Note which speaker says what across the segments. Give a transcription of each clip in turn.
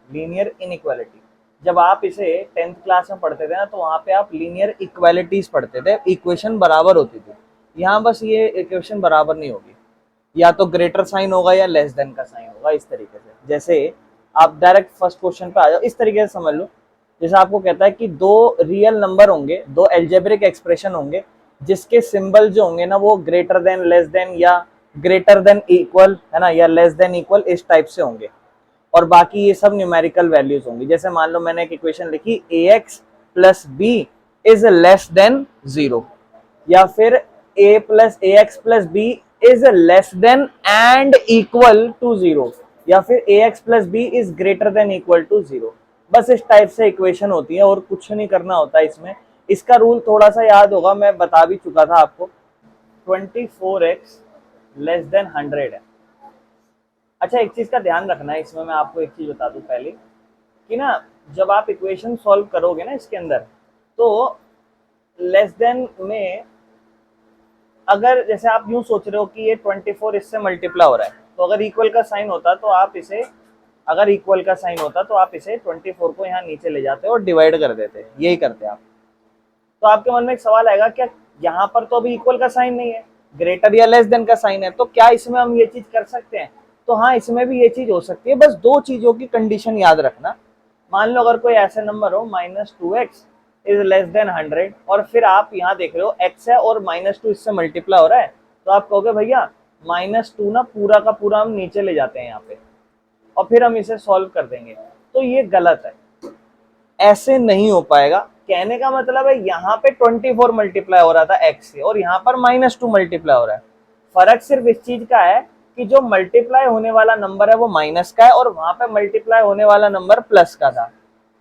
Speaker 1: Linear inequality. जब आप इसे 10th क्लास में पढ़ते थे ना, तो वहां पे आप लीनियर इक्वालिटीज पढ़ते थे, इक्वेशन बराबर होती थी। यहाँ बस ये इक्वेशन बराबर नहीं होगी, या तो ग्रेटर साइन होगा या लेस देन का साइन होगा, इस तरीके से। जैसे आप डायरेक्ट फर्स्ट क्वेश्चन पे आ जाओ, इस तरीके से समझ लो। जैसे आपको कहता है कि दो रियल नंबर होंगे, दो एल्जेब्रिक एक्सप्रेशन होंगे, जिसके सिंबल जो होंगे ना वो ग्रेटर देन, लेस देन, या ग्रेटर देन इक्वल, है ना, या लेस देन इक्वल, इस टाइप से होंगे। और बाकी ये सब न्यूमेरिकल वैल्यूज होंगी। जैसे मान लो मैंने एक इक्वेशन लिखी, ax plus B is less than 0, या फिर a plus A X plus B is less than and equal to 0, या फिर ax plus B is greater than equal to 0। बस इस टाइप से इक्वेशन होती है और कुछ नहीं करना होता इसमें। इसका रूल थोड़ा सा याद होगा, मैं बता भी चुका था आपको। 24x लेस देन 100 है। अच्छा, एक चीज का ध्यान रखना है इसमें, मैं आपको एक चीज बता दूं पहले कि ना, जब आप इक्वेशन सॉल्व करोगे ना इसके अंदर, तो लेस देन में अगर जैसे आप यूं सोच रहे हो कि ये 24 इससे मल्टीप्लाई हो रहा है, तो अगर इक्वल का साइन होता तो आप इसे, अगर इक्वल का साइन होता तो आप इसे 24 को यहाँ नीचे ले जाते और डिवाइड कर देते, यही करते आप। तो आपके मन में एक सवाल आएगा, क्या यहाँ पर तो अभी इक्वल का साइन नहीं है, ग्रेटर या लेस देन का साइन है, तो क्या इसमें हम ये चीज कर सकते हैं? तो हाँ, इसमें भी ये चीज हो सकती है। बस दो चीजों की कंडीशन याद रखना। मान लो अगर कोई ऐसा नंबर हो -2x इज लेस देन 100, और फिर आप यहाँ देख रहे हो x है और -2 इससे मल्टीप्लाई हो रहा है, तो आप कहोगे भैया -2 ना पूरा का पूरा हम नीचे ले जाते हैं यहाँ पे, और फिर हम इसे सॉल्व कर देंगे। तो ये गलत है, ऐसे नहीं हो पाएगा। कहने का मतलब है यहाँ पे 24 मल्टीप्लाई हो रहा था x से, और यहाँ पर -2 मल्टीप्लाई हो रहा है। फर्क सिर्फ इस चीज का है कि जो मल्टीप्लाई होने वाला नंबर है वो माइनस का है, और वहां पे मल्टीप्लाई होने वाला नंबर प्लस का था।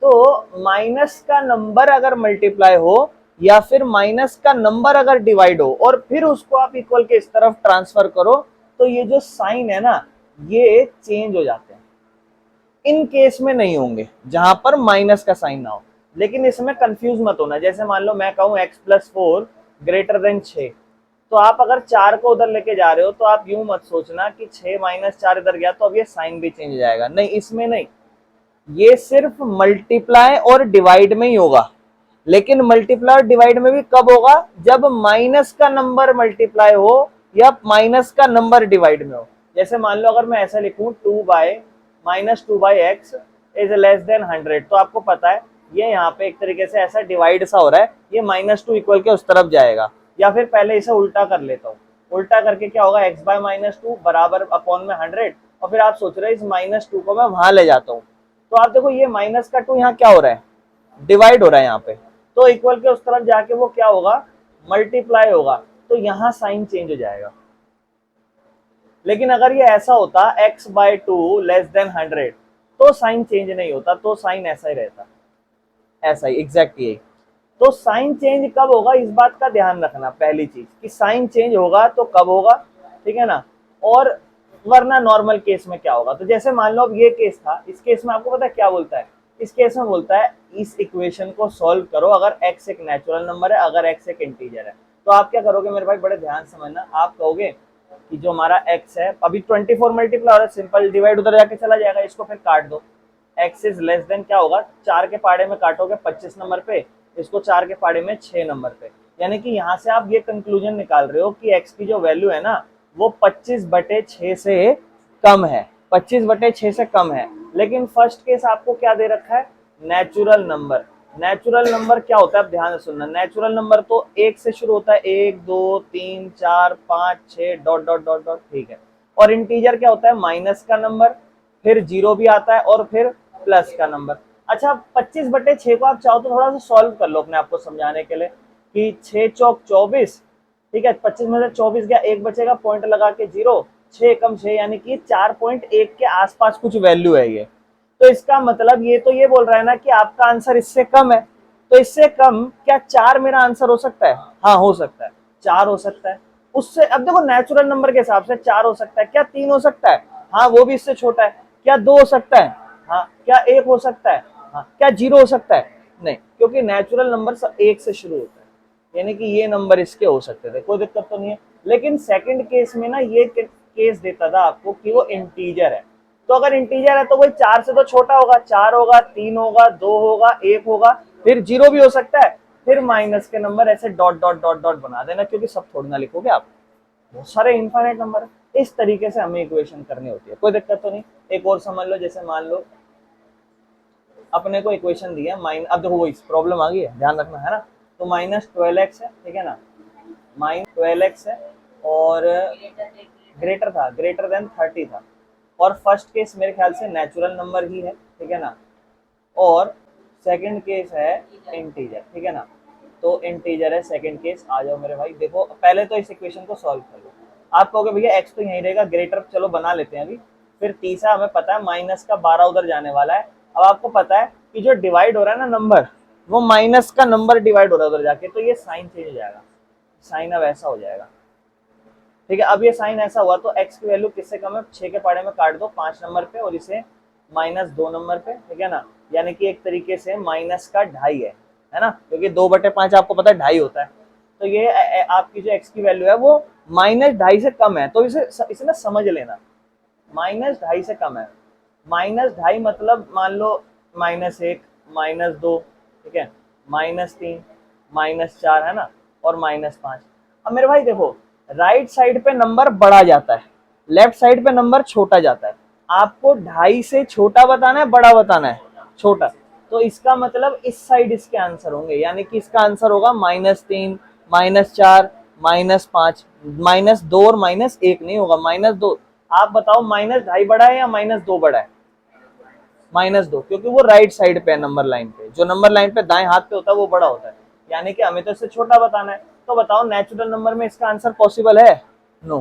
Speaker 1: तो माइनस का नंबर अगर मल्टीप्लाई हो, या फिर माइनस का नंबर अगर डिवाइड हो, और फिर उसको आप इक्वल के इस तरफ ट्रांसफर करो, तो ये जो साइन है ना, ये चेंज हो जाते हैं। इन केस में नहीं होंगे जहां पर माइनस का साइन ना हो। लेकिन इसमें कंफ्यूज मत होना। जैसे मान लो मैं कहूं x प्लस 4 ग्रेटर देन 6, तो आप अगर 4 को उधर लेके जा रहे हो, तो आप यूं मत सोचना कि 6 माइनस 4 इधर गया तो अब ये साइन भी चेंज हो जाएगा। नहीं, इसमें नहीं, ये सिर्फ मल्टीप्लाई और डिवाइड में ही होगा। लेकिन मल्टीप्लाई और डिवाइड में भी कब होगा? जब माइनस का नंबर मल्टीप्लाई हो या माइनस का नंबर डिवाइड में हो। जैसे मान लो अगर मैं ऐसा लिखूं, -2/x इज लेस देन 100, तो आपको पता है ये यहाँ पे एक तरीके से ऐसा डिवाइड सा हो रहा है, ये -2 इक्वल के उस तरफ जाएगा। या फिर पहले इसे उल्टा कर लेता हूँ, उल्टा करके क्या होगा, x/-2 बराबर अपॉन में 100, और फिर आप सोच रहे हैं इस -2 को मैं वहां ले जाता हूँ, तो आप देखो ये माइनस का 2 यहाँ क्या हो रहा है, डिवाइड हो रहा है यहाँ पे, तो इक्वल के उस तरफ जाके वो क्या होगा, मल्टीप्लाई होगा, तो यहाँ साइन चेंज हो जाएगा। लेकिन अगर ये ऐसा होता x/2 लेस देन 100, तो साइन चेंज नहीं होता, तो साइन ऐसा ही रहता, ऐसा ही एग्जैक्ट यही। तो साइन चेंज कब होगा, इस बात का ध्यान रखना। पहली चीज कि साइन चेंज होगा तो कब होगा, ठीक है ना, और वरना नॉर्मल केस में क्या होगा। तो जैसे मान लो अब ये केस था, इस केस में आपको पता है क्या बोलता है, इस केस में बोलता है इस इक्वेशन को सॉल्व करो अगर x एक नेचुरल नंबर है, अगर x एक इंटीजर है। तो आप क्या करोगे मेरे भाई, बड़े ध्यान समझना। आप कहोगे कि जो हमारा x है, अभी 24 मल्टीप्लाई हो रहा है, सिंपल डिवाइड उधर जाके चला जाएगा, इसको फिर काट दो। x इज लेस देन क्या होगा, 4 के पाड़े में काटोगे 25 नंबर पे, इसको 4 के पाड़े में 6 नंबर पे। यानी कि यहाँ से आप ये कंक्लूजन निकाल रहे हो कि x की जो वैल्यू है ना, वो 25/6 से कम है, 25/6 से कम है। लेकिन फर्स्ट केस आपको क्या दे रखा है, नेचुरल नंबर। नेचुरल नंबर क्या होता है, आप ध्यान से सुनना। नेचुरल नंबर तो 1 से शुरू होता है, 1 2 3 4 5 6 डॉट डॉट डॉट डॉट, ठीक है। और इंटीजर क्या होता है, माइनस का नंबर, फिर 0 भी आता है, और फिर प्लस का नंबर। अच्छा, 25/6 को आप चाहो तो थोड़ा सा सॉल्व कर लो अपने आप को समझाने के लिए, कि 6 चौक 24, ठीक है, 25 में से 24 गया, एक बचेगा, पॉइंट लगा के 0, 6 कम 6 यानी कि 4.1 के आसपास कुछ वैल्यू है ये। तो इसका मतलब ये तो ये बोल रहा है ना कि आपका आंसर इससे कम है। तो इससे कम क्या 4 मेरा आंसर हो सकता है? हाँ हो सकता है, 4 हो सकता है। उससे अब देखो नेचुरल नंबर के हिसाब से 4 हो सकता है, क्या 3 हो सकता है? हाँ वो भी इससे छोटा है। क्या 2 हो सकता है? हाँ। क्या 1 हो सकता है? हाँ। क्या 0 हो सकता है? नहीं, क्योंकि नेचुरल नंबर सब 1 से शुरू होता है, यानी कि ये नंबर इसके हो सकते थे, कोई दिक्कत तो नहीं है। लेकिन सेकंड केस में ना ये केस देता था आपको कि वो इंटीजर है, तो अगर इंटीजर है तो वही 4 से तो छोटा होगा, 4 होगा, 3 होगा, 2 होगा, 1 होगा, फिर 0 भी हो सकता है, फिर माइनस के नंबर ऐसे डॉट डॉट डॉट डॉट बना देना, क्योंकि सब थोड़ी ना लिखोगे आप, बहुत सारे इनफाइनाइट नंबर है। इस तरीके से हमें इक्वेशन करनी होती है, कोई दिक्कत तो नहीं। एक और समझ लो, जैसे मान लो अपने को इक्वेशन दी है माइन, अब देखो वही प्रॉब्लम आ गई है, ध्यान रखना है ना। तो -12x है, ठीक है ना, -12x है, और ग्रेटर था, ग्रेटर देन 30 था, और फर्स्ट केस मेरे ख्याल से नेचुरल नंबर ही है, ठीक है ना, और सेकंड केस है इंटीजर, ठीक है ना। तो इंटीजर है सेकंड केस। आ जाओ मेरे भाई, देखो पहले तो इस इक्वेशन को सॉल्व कर लो। आप कहोगे भैया x तो यहीं रहेगा, ग्रेटर चलो बना लेते हैं अभी, फिर तीसरा हमें पता है माइनस का 12 उधर जाने वाला है। अब आपको पता है कि जो डिवाइड हो रहा है ना नंबर, वो माइनस का नंबर डिवाइड हो रहा है उधर जाके, तो ये साइन चेंज हो जाएगा, साइन अब ऐसा हो जाएगा, ठीक है। अब ये साइन ऐसा हुआ तो x की वैल्यू किससे कम है, 6 के पहाड़े में काट दो 5 नंबर पे, और इसे -2 नंबर पे, ठीक है ना, यानी कि एक तरीके से माइनस का 2.5 है ना, क्योंकि 2/5 आपको पता है 2.5 होता है। तो ये आपकी जो x की वैल्यू है वो -2.5 से कम है, तो इसे ना समझ लेना, -2.5 से कम है। -2.5 मतलब मान लो -1, -2, ठीक है, -3, -4 है ना, और -5। अब मेरे भाई देखो, राइट साइड पे नंबर बढ़ा जाता है, लेफ्ट साइड पे नंबर छोटा जाता है। आपको 2.5 से छोटा बताना है, बड़ा बताना है, छोटा। तो इसका मतलब इस साइड इसके आंसर होंगे, यानी कि इसका आंसर होगा -3, -4, -5, -2 और -1 नहीं होगा, -2। आप बताओ -2.5 बड़ा है या -2 बड़ा है? -2, क्योंकि वो राइट साइड पे है नंबर लाइन पे, जो नंबर लाइन पे दाएं हाथ पे होता है वो बड़ा होता है, यानी कि हमें तो इससे छोटा बताना है। तो बताओ नेचुरल नंबर में इसका आंसर पॉसिबल है? नो।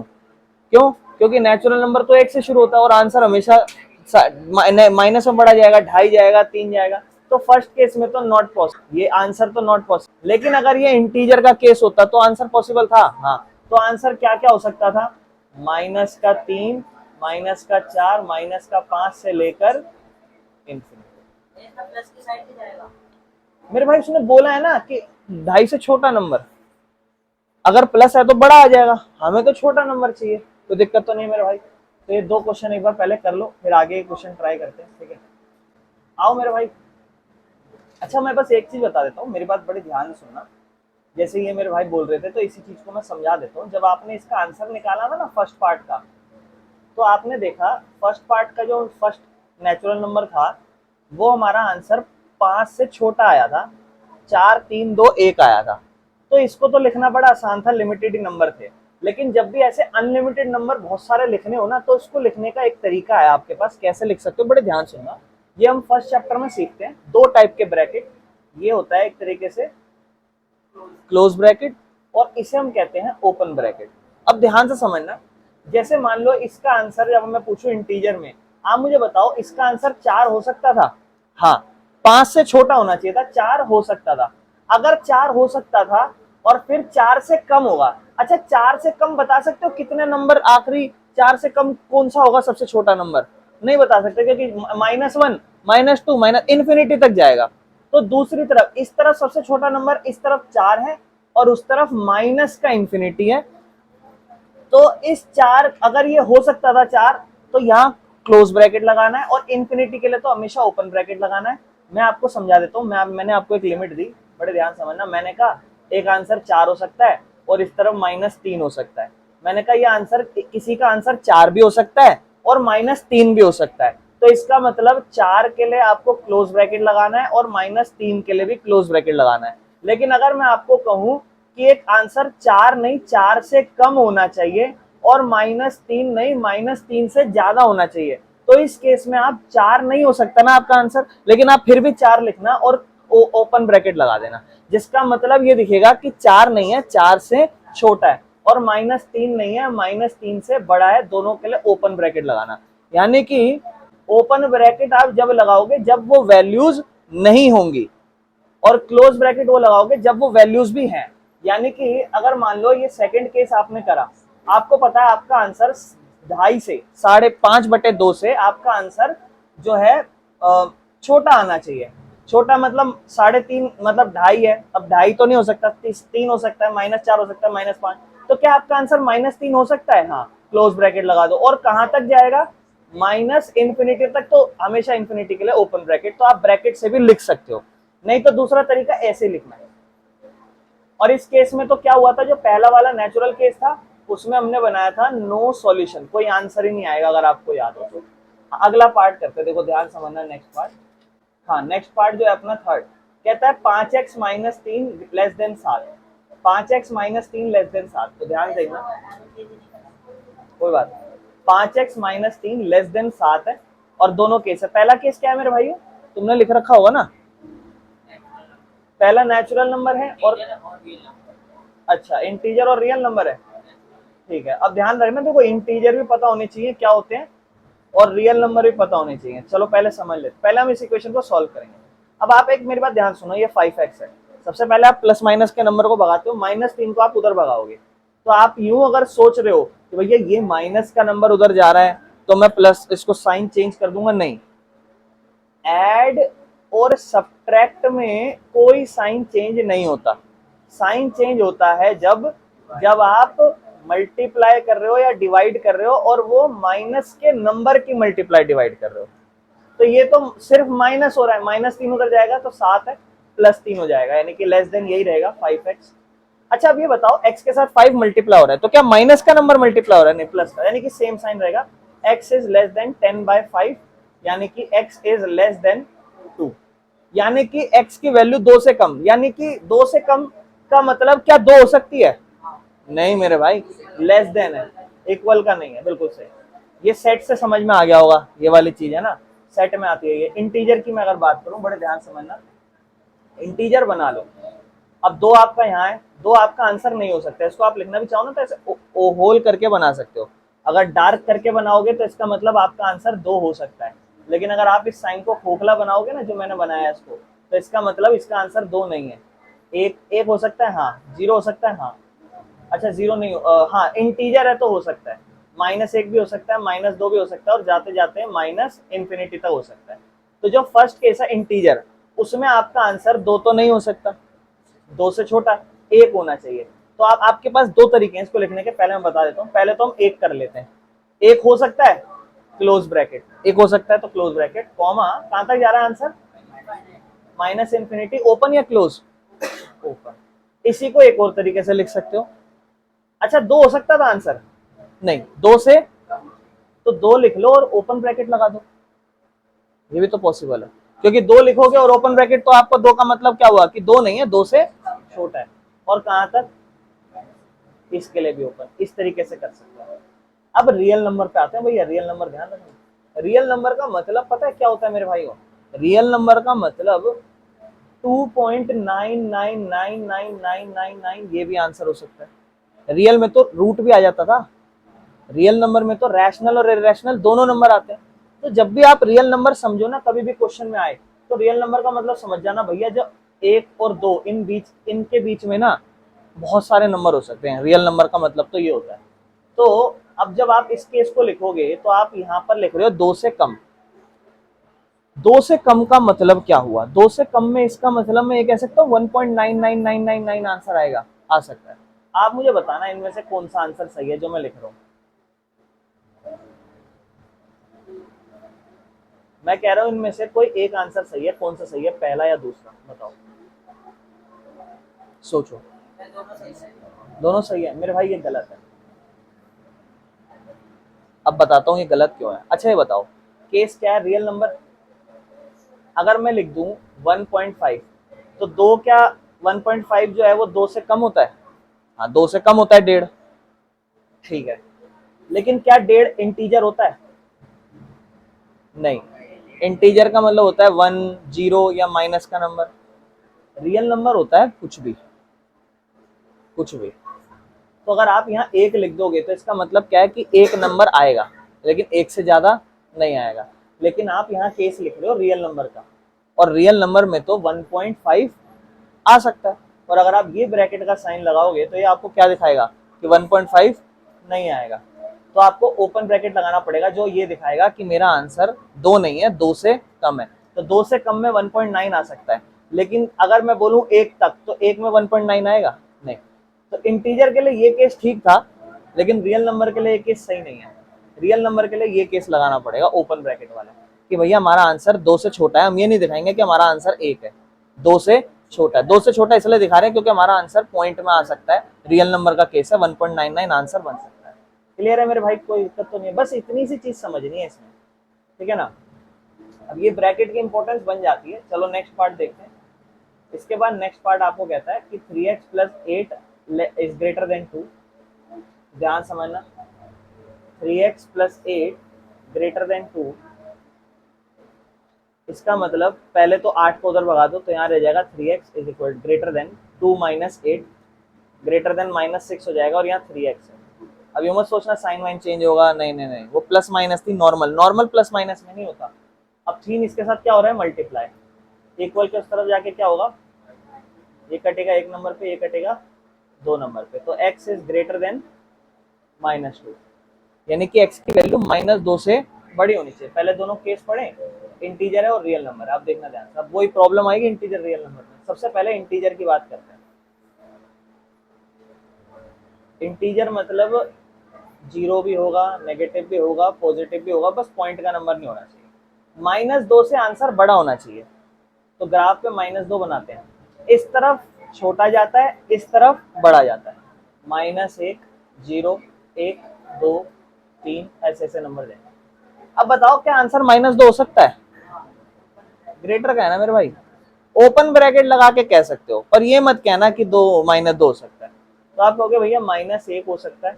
Speaker 1: क्यों? क्योंकि नेचुरल नंबर तो 1 से शुरू होता है और आंसर हमेशा माइनस में बढ़ा जाएगा, 2.5 जाएगा, 3 जाएगा। तो फर्स्ट केस में तो नॉट पॉसिबल, ये आंसर तो नॉट पॉसिबल। लेकिन अगर ये इंटीजर का केस होता तो आंसर पॉसिबल था। हाँ, तो आंसर क्या क्या हो सकता था? -3, -4, -5 से लेकर इंफिनिटी। मेरे भाई उसने बोला है ना कि 2.5 से छोटा नंबर, अगर प्लस है तो बड़ा आ जाएगा, हमें तो छोटा नंबर चाहिए, तो दिक्कत तो नहीं मेरे भाई। तो ये 2 क्वेश्चन एक बार पहले कर लो, फिर आगे क्वेश्चन ट्राई करते हैं, ठीक है। आओ मेरे भाई। अच्छा, मैं बस एक चीज बता देता हूँ, मेरी बात बड़ी ध्यान से सुनना। जैसे ये मेरे भाई बोल रहे थे, तो इसी चीज को मैं समझा देता हूँ। जब आपने इसका आंसर निकाला था ना फर्स्ट पार्ट का, तो आपने देखा फर्स्ट पार्ट का जो फर्स्ट नेचुरल नंबर था, वो हमारा आंसर 5 से छोटा आया था, 4, 3, 2, 1 आया था। तो इसको तो लिखना बड़ा आसान था, लिमिटेड नंबर थे। लेकिन जब भी ऐसे अनलिमिटेड नंबर बहुत सारे लिखने हो ना, तो इसको लिखने का एक तरीका है आपके पास, कैसे लिख सकते हो, बड़े ध्यान सुनना। ये हम फर्स्ट चैप्टर में सीखते हैं, 2 टाइप के ब्रैकेट। ये होता है एक तरीके से क्लोज ब्रैकेट, और इसे हम कहते हैं ओपन ब्रैकेट। अब ध्यान से समझना, जैसे मान लो इसका आंसर जब मैं पूछूं इंटीजर में, आप मुझे बताओ इसका आंसर 4 हो सकता था? हाँ, 5 से छोटा होना चाहिए था, 4 हो सकता था। अगर 4 हो सकता था और फिर 4 से कम होगा, अच्छा 4 से कम बता सकते हो कितने नंबर आखिरी, 4 से कम कौन सा होगा सबसे छोटा नंबर? नहीं बता सकते, क्योंकि -1, -2, इन्फिनिटी तक जाएगा। तो दूसरी तरफ, इस तरफ सबसे छोटा नंबर इस तरफ 4 है, और उस तरफ माइनस का इंफिनिटी है। तो इस 4, अगर ये हो सकता था 4, तो यहाँ क्लोज ब्रैकेट लगाना है, और इंफिनिटी के लिए तो हमेशा ओपन ब्रैकेट लगाना है। मैं आपको समझा देता हूँ, मैंने आपको एक लिमिट दी, बड़े ध्यान समझना। मैंने कहा एक आंसर 4 हो सकता है और इस तरफ -3 हो सकता है। मैंने कहा ये आंसर, किसी का आंसर 4 भी हो सकता है और -3 भी हो सकता है। तो इसका मतलब 4 के लिए आपको क्लोज ब्रैकेट लगाना है और -3 के लिए भी क्लोज ब्रैकेट लगाना है। लेकिन अगर मैं आपको कहूं कि एक आंसर 4 नहीं, 4 से कम होना चाहिए, और -3 नहीं, -3 से ज्यादा होना चाहिए, तो इस केस में आप 4 नहीं हो सकता ना आपका आंसर, लेकिन आप फिर भी 4 लिखना और ओपन ब्रैकेट लगा देना, जिसका मतलब ये दिखेगा कि 4 नहीं है, 4 से छोटा है, और -3 नहीं है, -3 से बड़ा है, दोनों के लिए ओपन ब्रैकेट लगाना। यानी कि ओपन ब्रैकेट आप जब लगाओगे जब वो वैल्यूज नहीं होंगी, और क्लोज ब्रैकेट वो लगाओगे जब वो वैल्यूज भी हैं। यानी कि अगर मान लो ये सेकंड केस आपने करा, आपको पता है आपका आंसर 2.5 से 5.5/2 से आपका आंसर जो है छोटा आना चाहिए। छोटा मतलब 3.5, मतलब 2.5 है, अब 2.5 तो नहीं हो सकता, 3 हो सकता है, -4 हो सकता है, -5। तो क्या आपका आंसर -3 हो सकता है? हाँ, क्लोज ब्रैकेट लगा दो, और कहां तक जाएगा? माइनस इन्फिनिटी तक तो हमेशा इन्फिनिटी के लिए ओपन ब्रैकेट, तो आप ब्रैकेट से भी लिख सकते हो, नहीं तो दूसरा तरीका ऐसे लिखना है। और इस केस में तो क्या हुआ था, जो पहला वाला नेचुरल केस था उसमें हमने बनाया था नो सॉल्यूशन, कोई आंसर ही नहीं आएगा, अगर आपको याद हो तो। अगला पार्ट करते हैं, देखो ध्यान समझना नेक्स्ट पार्ट। हाँ नेक्स्ट पार्ट जो है अपना थर्ड, कहता है 5x minus 3 less than 7, 5x minus 3 less than 7, तो ध्यान देना कोई बात, 5x माइनस 3 लेस देन 7 है, और दोनों केस है। पहला केस क्या है मेरे भाइयों, तुमने लिख रखा होगा ना, पहला नेचुरल नंबर है और अच्छा इंटीजर और रियल नंबर है, ठीक है। अब ध्यान रखना, देखो इंटीजर भी पता होने चाहिए क्या होते हैं और रियल नंबर भी पता होने चाहिए। चलो पहले समझ लेते, पहले हम इस इक्वेशन को सॉल्व करेंगे। अब आप एक मेरी बात ध्यान सुनो, ये 5x है, सबसे पहले आप प्लस माइनस के नंबर को भगाते हो, -3 को आप उधर भगाओगे, तो आप यूं अगर सोच रहे हो कि भैया ये माइनस का नंबर उधर जा रहा है तो मैं प्लस इसको साइन चेंज कर दूंगा, नहीं, ऐड और सब्ट्रैक्ट में कोई साइन चेंज नहीं होता। साइन चेंज होता है जब आप मल्टीप्लाई कर रहे हो या डिवाइड कर रहे हो और वो माइनस के नंबर की मल्टीप्लाई डिवाइड कर रहे हो। तो ये तो सिर्फ माइनस हो रहा है, -3 उधर जाएगा तो 7 है, +3 हो जाएगा, यानी कि लेस देन यही रहेगा 5x। अच्छा अब ये बताओ, x के साथ 5 मल्टीप्लाई हो रहा है तो क्या माइनस का नंबर मल्टीप्लाई हो रहा है, नहीं प्लस का, यानी कि सेम साइन रहेगा। x इज लेस देन 10/5, यानी कि x इज लेस देन 2, यानी कि x की वैल्यू 2 से कम, यानी कि 2 से कम का मतलब क्या 2 हो सकती है, नहीं मेरे भाई, लेस देन है, इक्वल का नहीं है, बिल्कुल सही। ये सेट से समझ में आ गया होगा, ये वाली चीज है ना, सेट में आती है ये। इंटीजर की मैं अगर बात करूं, बड़े ध्यान समझना, इंटीजर बना लो, अब 2 आपका यहाँ है, 2 आपका आंसर नहीं हो सकता, इसको आप लिखना भी चाहो ना तो ऐसे होल करके बना सकते हो। अगर डार्क करके बनाओगे तो इसका मतलब आपका आंसर 2 हो सकता है, लेकिन अगर आप इस साइन को खोखला बनाओगे ना, जो मैंने बनाया है इसको, तो इसका मतलब इसका आंसर 2 नहीं है, एक हो सकता है, हाँ 0 हो सकता है, हाँ अच्छा 0 नहीं हाँ इंटीजर है तो हो सकता है, -1 भी हो सकता है, -2 भी हो सकता है, और जाते जाते माइनस इन्फिनिटी तक हो सकता है। तो जो फर्स्ट केस है इंटीजर, उसमें आपका आंसर 2 तो नहीं हो सकता, 2 से छोटा 1 होना चाहिए। तो आपके पास 2 तरीके हैं इसको लिखने के, पहले मैं बता देता हूँ। पहले तो हम 1 कर लेते हैं, 1 हो सकता है क्लोज ब्रैकेट, 1 हो सकता है तो क्लोज ब्रैकेट, कॉमा कहां तक जा रहा है आंसर, माइनस इन्फिनिटी, ओपन या क्लोज, ओपन। इसी को एक और तरीके से लिख सकते हो, अच्छा 2 हो सकता था आंसर, नहीं 2 से, तो 2 लिख लो और ओपन ब्रैकेट लगा दो, ये भी तो पॉसिबल है, क्योंकि 2 लिखोगे और ओपन ब्रैकेट तो आपको 2 का मतलब क्या हुआ कि 2 नहीं है, 2 से छोटा है। और कहां तक, इसके लिए भी ओपन, इस तरीके से कर सकते हैं। अब रियल नंबर पे आते हैं भैया, रियल नंबर ध्यान रखना, रियल नंबर का मतलब पता है क्या होता है मेरे भाइयों, रियल नंबर का मतलब 2.99999999 ये भी आंसर हो सकता है। रियल में तो रूट भी आ जाता था, रियल नंबर में तो रैशनल और इरेशनल दोनों नंबर आते हैं। तो जब भी आप रियल नंबर समझो ना, कभी भी क्वेश्चन में आए, तो रियल नंबर का मतलब समझ जाना भैया, जो 1 और 2 इनके बीच में ना बहुत सारे नंबर हो सकते हैं, रियल नंबर का मतलब तो ये होता है। तो अब जब आप इस केस को लिखोगे तो आप यहाँ पर लिख रहे हो 2 से कम, 2 से कम का मतलब क्या हुआ, 2 से कम में इसका मतलब मैं ये कह सकता हूँ 1.99999 आंसर आएगा, आ सकता है। आप मुझे बताना इनमें से कौन सा आंसर सही है जो मैं लिख रहा हूँ। मैं कह रहा हूं इनमें से कोई एक आंसर सही है, कौन सा सही है, पहला या दूसरा, बताओ, सोचो। दोनों सही है मेरे भाई, ये गलत है। अब बताता हूँ ये गलत क्यों है। अच्छा ये बताओ, केस क्या है, रियल नंबर अगर मैं लिख दूं 1.5, तो 2 क्या 1.5 जो है वो 2 से कम होता है, हाँ 2 से कम होता है, 1.5, ठीक है। लेकिन क्या 1.5 इंटीजर होता है, नहीं, इंटीजर का मतलब होता है 1 0 या माइनस का नंबर, रियल नंबर होता है कुछ भी, कुछ भी। तो अगर आप यहाँ 1 लिख दोगे तो इसका मतलब क्या है कि एक नंबर आएगा, लेकिन 1 से ज्यादा नहीं आएगा। लेकिन आप यहाँ केस लिख रहे हो रियल नंबर का, और रियल नंबर में तो 1.5 आ सकता है, और अगर आप ये ब्रैकेट का साइन लगाओगे तो ये आपको क्या दिखाएगा कि 1.5 नहीं आएगा। तो आपको ओपन ब्रैकेट लगाना पड़ेगा, जो ये दिखाएगा कि मेरा आंसर 2 नहीं है, 2 से कम है। तो 2 से कम में 1.9 आ सकता है, लेकिन अगर मैं बोलूं 1 तक, तो 1 में 1.9 आएगा, नहीं। तो इंटीजर के लिए ये केस ठीक था, लेकिन रियल नंबर के लिए ये केस सही नहीं है। रियल नंबर के लिए ये केस लगाना पड़ेगा ओपन ब्रैकेट वाला, कि भैया हमारा आंसर 2 से छोटा है। हम ये नहीं दिखाएंगे कि हमारा आंसर 1 है, 2 से छोटा है। 2 से छोटा इसलिए दिखा रहे हैं क्योंकि हमारा आंसर पॉइंट में आ सकता है, रियल नंबर का केस है, 1.99 आंसर बन सकता है। क्लियर है मेरे भाई, कोई दिक्कत तो नहीं है, बस इतनी सी चीज समझनी है इसमें, ठीक है ना। अब ये ब्रैकेट की इंपॉर्टेंस बन जाती है। चलो नेक्स्ट पार्ट देखते हैं। इसके बाद नेक्स्ट पार्ट आपको कहता है कि 3x plus 8 is greater then 2। ध्यान समझना, 3x प्लस 8 ग्रेटर देन 2, इसका मतलब पहले तो 8 को उधर भगा दो तो यहाँ रह जाएगा 3x is equal greater than 2 minus 8, greater than -6 हो जाएगा, और यहाँ 3x है। अब ये मत सोचना साइन वाइन चेंज होगा, नहीं नहीं नहीं, वो प्लस माइनस थी, नॉर्मल नॉर्मल प्लस माइनस में नहीं होता। अब 3 इसके साथ क्या हो रहा है, मल्टीप्लाई, इक्वल के उस तरफ जाके क्या होगा, ये कटेगा 1 नंबर पे, ये कटेगा 2 नंबर पे, तो x इज ग्रेटर देन -2, यानी कि x की वैल्यू -2 से बड़ी होनी चाहिए। पहले दोनों केस पढ़े, इंटीजर है और रियल नंबर है। आप देखना ध्यान से, अब वही प्रॉब्लम आएगी इंटीजर रियल नंबर में। सबसे पहले इंटीजर की बात करते हैं। इंटीजर मतलब 0 भी होगा, नेगेटिव भी होगा, पॉजिटिव भी होगा, बस पॉइंट का नंबर नहीं होना चाहिए। -2 से आंसर बड़ा होना चाहिए, तो ग्राफ पे -2 बनाते हैं, इस तरफ छोटा जाता है, इस तरफ बड़ा जाता है, -1, 0, 1, 2, 3, ऐसे ऐसे नंबर देंगे। अब बताओ क्या आंसर -2 हो सकता है, ग्रेटर का है ना मेरे भाई, ओपन ब्रैकेट लगा के कह सकते हो, पर ये मत कहना कि -2 हो सकता है। तो आप कहोगे भैया -1 हो सकता है,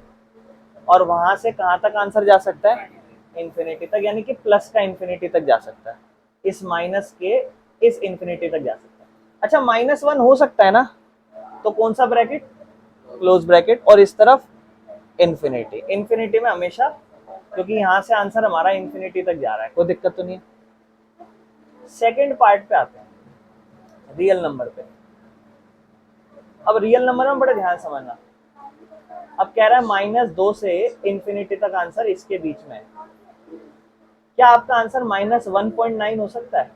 Speaker 1: और वहां से कहां तक आंसर जा सकता है, इंफिनिटी तक, यानी कि प्लस का इंफिनिटी तक जा सकता है, इस माइनस के इस इंफिनिटी तक जा सकता है। अच्छा -1 हो सकता है ना, तो कौन सा ब्रैकेट, क्लोज ब्रैकेट, और इस तरफ इंफिनिटी। इंफिनिटी में हमेशा, क्योंकि यहां से आंसर हमारा इंफिनिटी तक जा रहा है, कोई दिक्कत तो नहीं है। सेकेंड पार्ट पे आते हैं, रियल नंबर पे। अब रियल नंबर में बड़े ध्यान समझना। अब कह रहा है -2 से इंफिनिटी तक आंसर इसके बीच में है। क्या आपका आंसर -1.9 हो सकता है?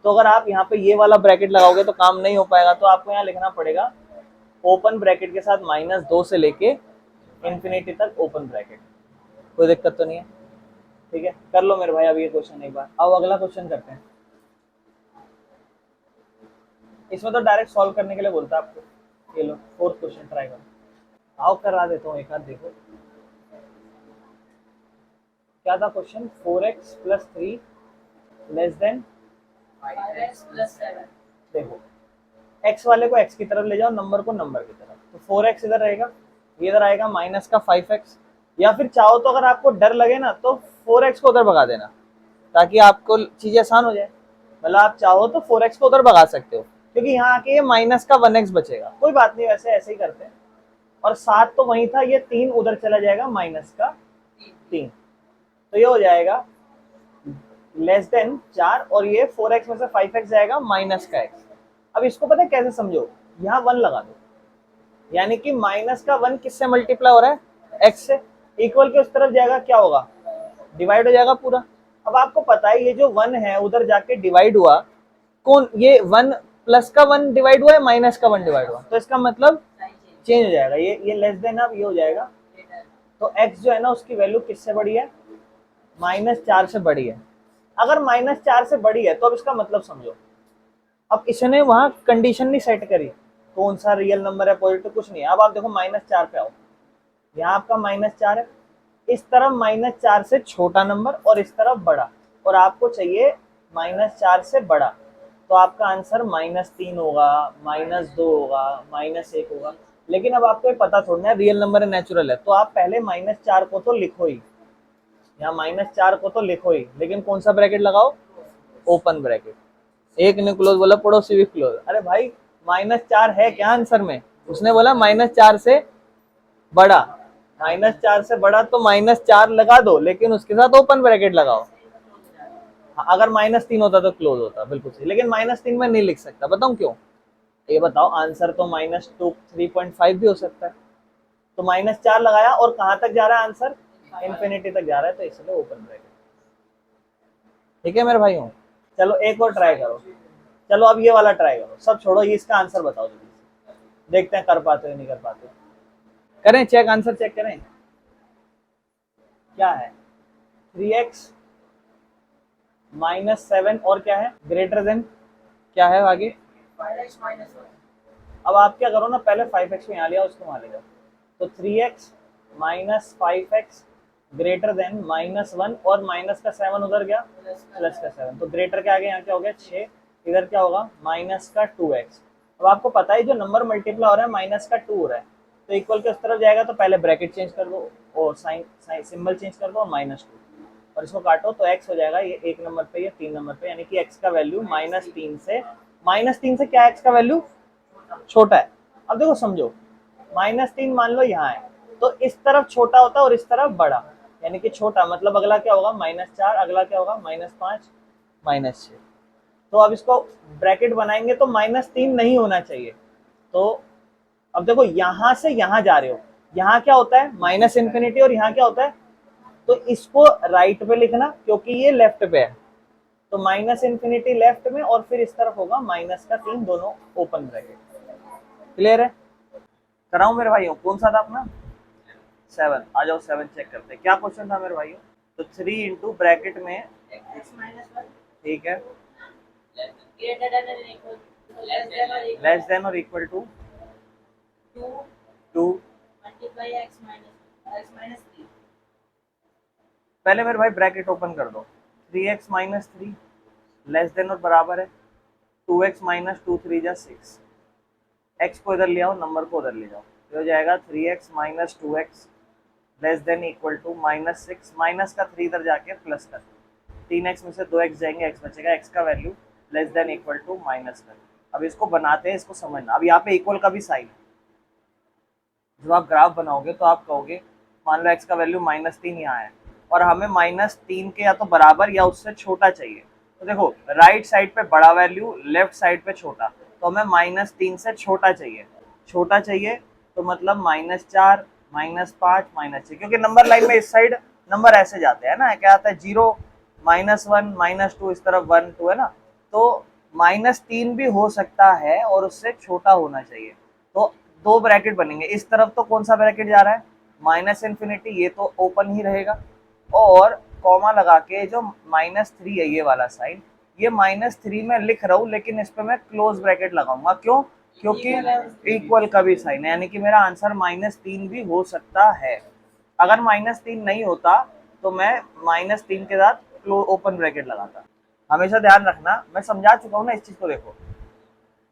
Speaker 1: तो अगर आप यहाँ पे ये वाला ब्रैकेट लगाओगे तो काम नहीं हो पाएगा, तो आपको यहाँ लिखना पड़ेगा ओपन ब्रैकेट के साथ -2 से लेके इंफिनिटी तक ओपन ब्रैकेट। कोई दिक्कत तो नहीं है, ठीक है। कर लो मेरे भाई अब ये क्वेश्चन एक बार। अब अगला क्वेश्चन करते हैं। इसमें तो डायरेक्ट सॉल्व करने के लिए बोलता है आपको। ये लो फोर्थ क्वेश्चन ट्राई करो। आओ करा देता हूँ एक आध, देखो क्या था question. 4x plus 3 less than
Speaker 2: 5x plus 7।
Speaker 1: देखो x वाले को x की तरफ ले जाओ, नंबर को नंबर की तरफ, तो 4x इधर रहेगा, ये इधर आएगा माइनस का 5x, या फिर चाहो तो अगर आपको डर लगे ना तो 4x को उधर भगा देना, ताकि आपको चीजें आसान हो जाए। मतलब आप चाहो तो 4x को उधर भगा सकते हो, क्योंकि यहाँ आके ये माइनस का 1x बचेगा। कोई बात नहीं, वैसे ऐसे ही करते हैं। और 7 तो वही था, ये 3 उधर चला जाएगा, माइनस का 3, तो ये हो जाएगा लेस देन 4, और ये 4x में से 5x जाएगा माइनस का x। अब इसको पता है कैसे समझो, यहाँ 1 लगा दो, यानी कि माइनस का 1 किससे मल्टीप्लाई हो रहा है, x से, इक्वल के उस तरफ जाएगा, क्या होगा, डिवाइड हो जाएगा पूरा। अब आपको पता है ये जो 1 है उधर जाके डिवाइड हुआ, कौन, ये 1 प्लस का 1 डिवाइड हुआ है, माइनस का 1 डिवाइड हुआ, तो इसका मतलब चेंज हो जाएगा, ये लेस देन, अब ये हो जाएगा, तो x जो है ना उसकी वैल्यू किससे बड़ी है, -4 से बड़ी है। अगर -4 से बड़ी है तो अब इसका मतलब समझो। अब इसने वहां कंडीशन नहीं सेट करी कौन सा रियल नंबर है, पॉजिटिव, कुछ नहीं है। अब आप देखो -4 पे आओ, यहाँ आपका -4 है, इस तरफ -4 से छोटा नंबर और इस तरफ बड़ा, और आपको चाहिए -4 से बड़ा, तो आपका आंसर -3 होगा, -2 होगा, -1 होगा। लेकिन अब आपको पता थोड़ा है रियल नंबर है, नेचुरल है, तो आप पहले -4 को तो लिखो ही, यहाँ -4 को तो लिखो ही, लेकिन कौन सा ब्रैकेट लगाओ, ओपन ब्रैकेट। एक ने क्लोज बोला, पड़ोसी भी क्लोज। अरे भाई -4 है क्या आंसर में, उसने बोला -4 से बड़ा, -4 से बड़ा तो -4 लगा दो, लेकिन उसके साथ ओपन ब्रैकेट लगाओ। अगर -3 होता तो क्लोज होता, बिल्कुल सही, लेकिन -3 में नहीं लिख सकता, बताऊं क्यों, ये बताओ, आंसर तो -2 3.5 भी हो सकता है, तो -4 लगाया, और कहां तक जा रहा है आंसर, इंफिनिटी तक जा रहा है, तो इसलिए ओपन ब्रैकेट। ठीक है मेरे भाई हूँ, चलो एक और ट्राई करो। चलो अब ये वाला ट्राई करो, सब छोड़ो, ये इसका आंसर बताओ जल्दी से, देखते हैं कर पाते हो नहीं कर पाते। करें चेक, आंसर चेक करें। क्या है 3x माइनस 7 और क्या है ग्रेटर देन क्या है आगे।
Speaker 2: 5x minus 1.
Speaker 1: अब आप क्या करो ना, पहले 5x को यहाँ ले आओ, उसको वहाँ ले जाओ, तो 3x minus 5x greater than -1 और माइनस का 7 उधर गया प्लस का 7, तो ग्रेटर के आगे यहाँ क्या हो गया 6, इधर क्या होगा माइनस का 2x। अब आपको पता है जो नंबर मल्टीप्लाई हो रहा है माइनस का 2 हो रहा है, तो इक्वल के उस तरफ जाएगा तो पहले ब्रैकेट चेंज कर दो और साइन सिंबल चेंज कर दो और -2 और इसको काटो तो x हो जाएगा ये 1 नंबर पे या 3 नंबर पे, यानी कि x का वैल्यू -3 से क्या x का वैल्यू छोटा है। अब देखो समझो -3 मान लो यहाँ है, तो इस तरफ छोटा होता है और इस तरफ बड़ा, यानी कि छोटा मतलब अगला क्या होगा -4, अगला क्या होगा -5 -6। तो अब इसको ब्रैकेट बनाएंगे तो -3 नहीं होना चाहिए। तो अब देखो यहां से यहां जा रहे हो, यहाँ क्या होता है -∞ और यहाँ क्या होता है, तो इसको राइट पे लिखना क्योंकि ये लेफ्ट पे है, तो -∞ लेफ्ट में और फिर इस तरफ होगा -3 दोनों ओपन ब्रैकेट। क्लियर है? कराऊं मेरे भाइयों, कौन सा था अपना 7, आ जाओ 7 चेक करते हैं क्या क्वेश्चन था मेरे भाइयों। तो 3 इंटू ब्रैकेट में
Speaker 2: x minus 1
Speaker 1: ठीक है
Speaker 2: greater than or equal
Speaker 1: less than और equal to
Speaker 2: 2
Speaker 1: 2।
Speaker 2: multiply x minus 3.
Speaker 1: पहले मेरे भाई ब्रैकेट ओपन कर दो, 3x माइनस 3 लेस देन और बराबर है 2x माइनस 2 3 जा 6, x को इधर ले आओ, नंबर को उधर ले जाओ, ये हो जाएगा 3x minus 2x less than equal to -6, minus का 3 इधर जाके प्लस का 3x में से 2x जाएंगे, x बचेगा, x का value less than equal to minus का। अब इसको बनाते हैं, इसको समझना। अब यहाँ पे इक्वल का भी साइन है, जब आप ग्राफ बनाओगे तो आप कहोगे मान लो x का वैल्यू -3 यहाँ है और हमें -3 के या तो बराबर या उससे छोटा चाहिए, तो देखो राइट साइड पे बड़ा वैल्यू, लेफ्ट साइड पे छोटा, तो हमें -3 से छोटा चाहिए, तो मतलब -4 -5 -6, क्योंकि नंबर लाइन में इस साइड नंबर ऐसे जाते हैं ना, क्या आता है 0 -1 -2, इस तरफ 1 2 है ना, तो -3 भी हो सकता है और उससे छोटा होना चाहिए। तो दो ब्रैकेट बनेंगे, इस तरफ तो कौन सा ब्रैकेट जा रहा है -∞, ये तो ओपन ही रहेगा, और कॉमा लगा के जो -3 है ये वाला साइन, ये -3 में लिख रहा हूँ लेकिन इस पे मैं क्लोज ब्रैकेट लगाऊंगा, क्यों, क्योंकि इक्वल का भी साइन है, यानी कि मेरा आंसर -3 भी हो सकता है। अगर -3 नहीं होता तो मैं -3 के साथ ओपन ब्रैकेट लगाता। हमेशा ध्यान रखना, मैं समझा चुका हूँ ना इस चीज को। देखो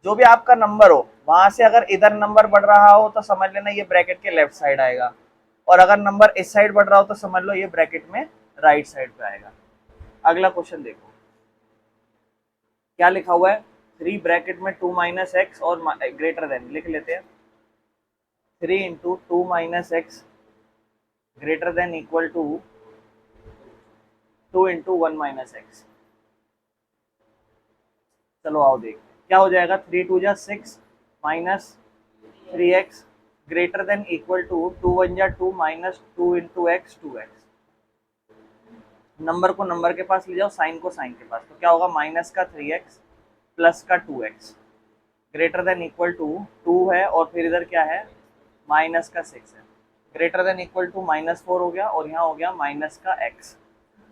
Speaker 1: जो भी आपका नंबर हो वहां से अगर इधर नंबर बढ़ रहा हो तो समझ लेना ये ब्रैकेट के लेफ्ट साइड आएगा, और अगर नंबर इस साइड बढ़ रहा हो तो समझ लो ये ब्रैकेट में राइट साइड पे आएगा। अगला क्वेश्चन देखो क्या लिखा हुआ है, 3 ब्रैकेट में 2 माइनस एक्स और ग्रेटर देन, लिख लेते हैं 3 into 2 minus X greater than equal to 2 into 1 minus X. चलो आओ देख क्या हो जाएगा, 3 2 जा 6 minus 3x greater than equal to 2 1 जा 2 minus 2 into X 2x। Number को नंबर के पास ले जाओ, साइन को साइन के पास, तो क्या होगा माइनस का 3x प्लस का 2x greater than equal to 2 है और फिर इधर क्या है माइनस का 6 है, ग्रेटर देन इक्वल टू -4 हो गया और यहाँ हो गया माइनस का x।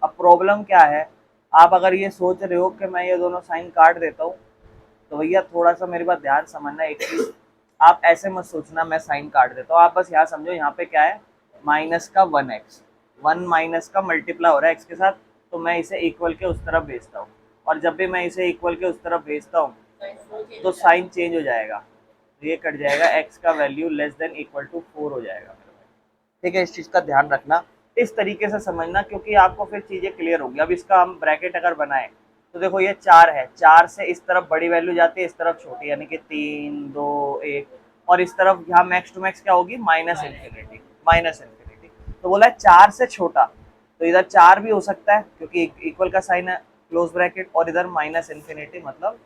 Speaker 1: अब प्रॉब्लम क्या है, आप अगर ये सोच रहे हो कि मैं ये दोनों साइन काट देता हूँ, तो भैया थोड़ा सा मेरी बात ध्यान समझना एक चीज, आप ऐसे मत सोचना मैं साइन काट देता हूँ, आप बस यहाँ समझो यहाँ पे क्या है माइनस का 1x, 1 माइनस का मल्टीप्लाई हो रहा है x के साथ, तो मैं इसे इक्वल के उस तरफ भेजता हूँ, और जब भी मैं इसे इक्वल के उस तरफ भेजता हूँ तो साइन चेंज हो जाएगा, ये कट जाएगा, x का value less than equal to 4 हो जाएगा। ठीक है, इस चीज का ध्यान रखना, इस तरीके से समझना, क्योंकि आपको फिर चीजें क्लियर होंगी। अब इसका हम ब्रैकेट अगर बनाए तो देखो ये 4 है, 4 से इस तरफ बड़ी वैल्यू जाती है, इस तरफ छोटी, यानी कि 3 2 1, और इस तरफ यहाँ मैक्स टू मैक्स क्या होगी -∞, तो बोला है 4 से छोटा, तो इधर 4 भी हो सकता है क्योंकि इक्वल का साइन है क्लोज ब्रैकेट, और इधर -∞ मतलब